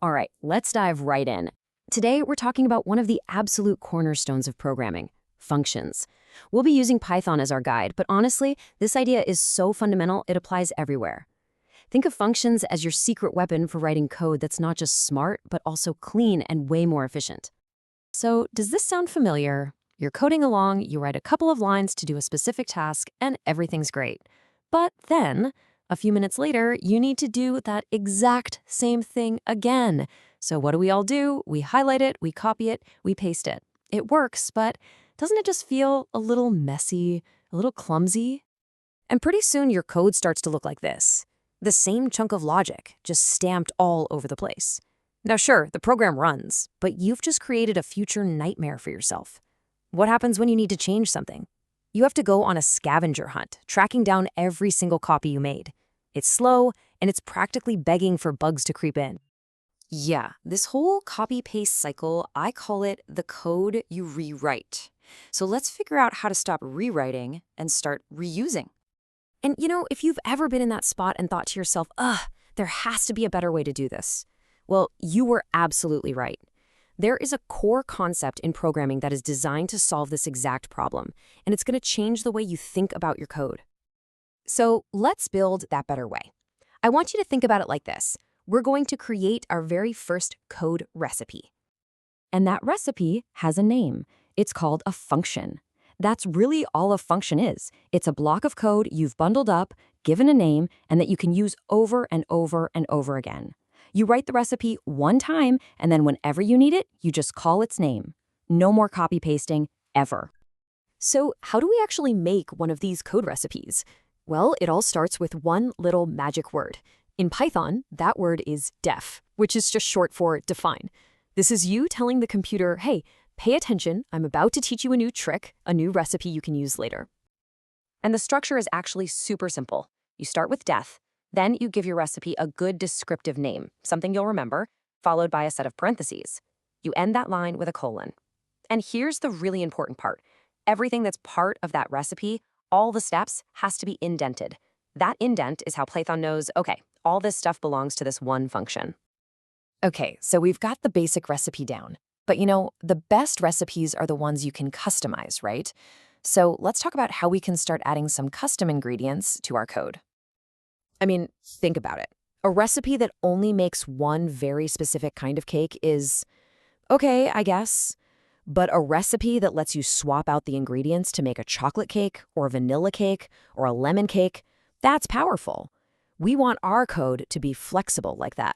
All right, let's dive right in. Today, we're talking about one of the absolute cornerstones of programming, functions. We'll be using Python as our guide, but honestly, this idea is so fundamental it applies everywhere. Think of functions as your secret weapon for writing code that's not just smart, but also clean and way more efficient. So, does this sound familiar? You're coding along, you write a couple of lines to do a specific task, and everything's great. But then, a few minutes later, you need to do that exact same thing again. So what do we all do? We highlight it, we copy it, we paste it. It works, but doesn't it just feel a little messy, a little clumsy? And pretty soon your code starts to look like this. The same chunk of logic, just stamped all over the place. Now sure, the program runs, but you've just created a future nightmare for yourself. What happens when you need to change something? You have to go on a scavenger hunt, tracking down every single copy you made. It's slow, and it's practically begging for bugs to creep in. Yeah, this whole copy-paste cycle, I call it the code you rewrite. So let's figure out how to stop rewriting and start reusing. And if you've ever been in that spot and thought to yourself, there has to be a better way to do this. Well, you were absolutely right. There is a core concept in programming that is designed to solve this exact problem, and it's going to change the way you think about your code. So let's build that better way. I want you to think about it like this. We're going to create our very first code recipe. And that recipe has a name. It's called a function. That's really all a function is. It's a block of code you've bundled up, given a name, and that you can use over and over and over again. You write the recipe one time, and then whenever you need it, you just call its name. No more copy-pasting, ever. So how do we actually make one of these code recipes? Well, it all starts with one little magic word. In Python, that word is def, which is just short for define. This is you telling the computer, hey, pay attention, I'm about to teach you a new trick, a new recipe you can use later. And the structure is actually super simple. You start with def. Then you give your recipe a good descriptive name, something you'll remember, followed by a set of parentheses. You end that line with a colon. And here's the really important part. Everything that's part of that recipe, all the steps, has to be indented. That indent is how Python knows, okay, all this stuff belongs to this one function. Okay, so we've got the basic recipe down. But the best recipes are the ones you can customize, right? So let's talk about how we can start adding some custom ingredients to our code. I mean, think about it. A recipe that only makes one very specific kind of cake is, okay, I guess. But a recipe that lets you swap out the ingredients to make a chocolate cake or a vanilla cake or a lemon cake, that's powerful. We want our code to be flexible like that.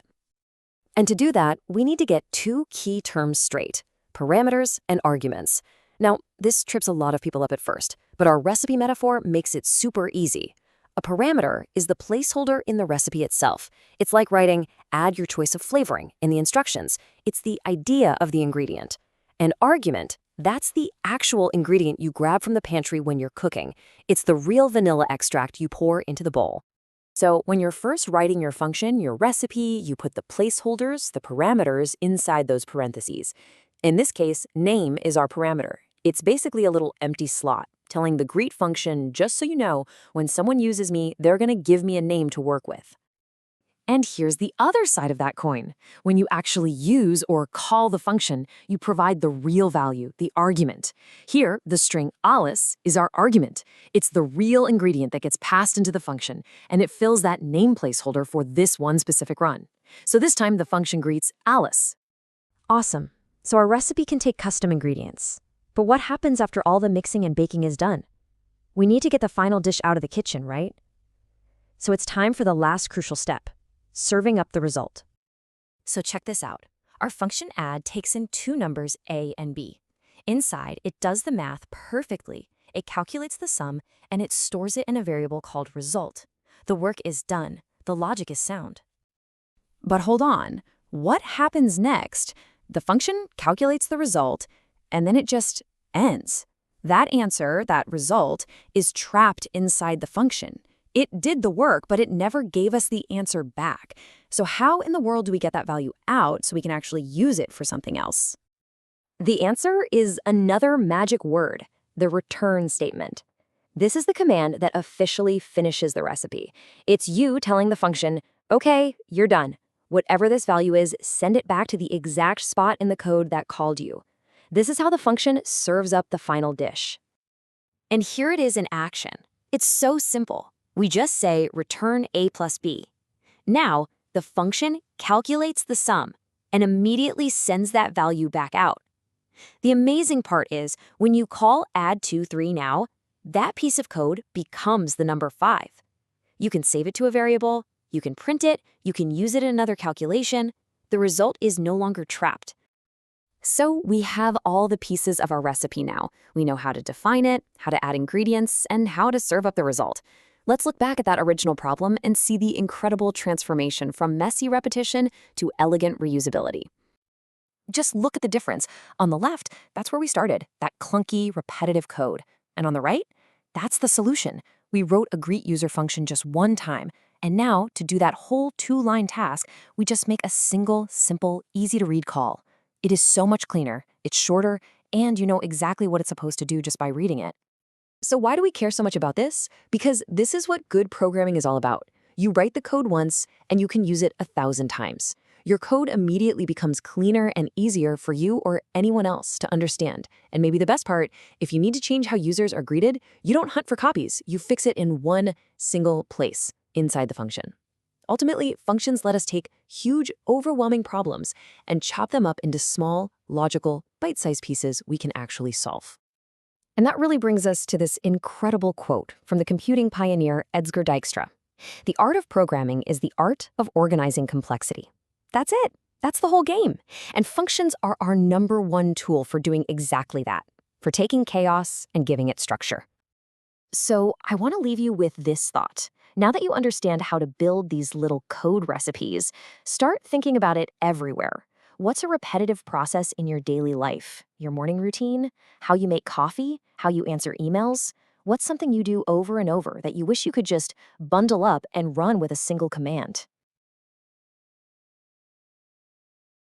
And to do that, we need to get two key terms straight, parameters and arguments. Now, this trips a lot of people up at first, but our recipe metaphor makes it super easy. A parameter is the placeholder in the recipe itself. It's like writing, add your choice of flavoring in the instructions. It's the idea of the ingredient. An argument, that's the actual ingredient you grab from the pantry when you're cooking. It's the real vanilla extract you pour into the bowl. So when you're first writing your function, your recipe, you put the placeholders, the parameters, inside those parentheses. In this case, name is our parameter. It's basically a little empty slot, telling the greet function, just so you know, when someone uses me, they're going to give me a name to work with. And here's the other side of that coin. When you actually use or call the function, you provide the real value, the argument. Here, the string Alice is our argument. It's the real ingredient that gets passed into the function, and it fills that name placeholder for this one specific run. So this time, the function greets Alice. Awesome. So our recipe can take custom ingredients. But what happens after all the mixing and baking is done? We need to get the final dish out of the kitchen, right? So it's time for the last crucial step. Serving up the result. So check this out. Our function add takes in two numbers a and b. Inside, it does the math perfectly. It calculates the sum, and it stores it in a variable called result. The work is done. The logic is sound. But hold on. What happens next? The function calculates the result, and then it just ends. That answer, that result, is trapped inside the function. It did the work, but it never gave us the answer back. So how in the world do we get that value out so we can actually use it for something else? The answer is another magic word, the return statement. This is the command that officially finishes the recipe. It's you telling the function, okay, you're done. Whatever this value is, send it back to the exact spot in the code that called you. This is how the function serves up the final dish. And here it is in action. It's so simple. We just say return a plus b. Now, the function calculates the sum and immediately sends that value back out. The amazing part is when you call add23 now, that piece of code becomes the number 5. You can save it to a variable, you can print it, you can use it in another calculation. The result is no longer trapped. So we have all the pieces of our recipe now. We know how to define it, how to add ingredients, and how to serve up the result. Let's look back at that original problem and see the incredible transformation from messy repetition to elegant reusability. Just look at the difference. On the left, that's where we started, that clunky, repetitive code. And on the right, that's the solution. We wrote a greet user function just one time. And now, to do that whole 2-line task, we just make a single, simple, easy-to-read call. It is so much cleaner, it's shorter, and you know exactly what it's supposed to do just by reading it. So why do we care so much about this? Because this is what good programming is all about. You write the code once, and you can use it 1,000 times. Your code immediately becomes cleaner and easier for you or anyone else to understand. And maybe the best part, if you need to change how users are greeted, you don't hunt for copies. You fix it in one single place inside the function. Ultimately, functions let us take huge, overwhelming problems and chop them up into small, logical, bite-sized pieces we can actually solve. And that really brings us to this incredible quote from the computing pioneer Edsger Dijkstra. The art of programming is the art of organizing complexity. That's it. That's the whole game. And functions are our #1 tool for doing exactly that, for taking chaos and giving it structure. So I want to leave you with this thought. Now that you understand how to build these little code recipes, start thinking about it everywhere. What's a repetitive process in your daily life? Your morning routine? How you make coffee? How you answer emails? What's something you do over and over that you wish you could just bundle up and run with a single command?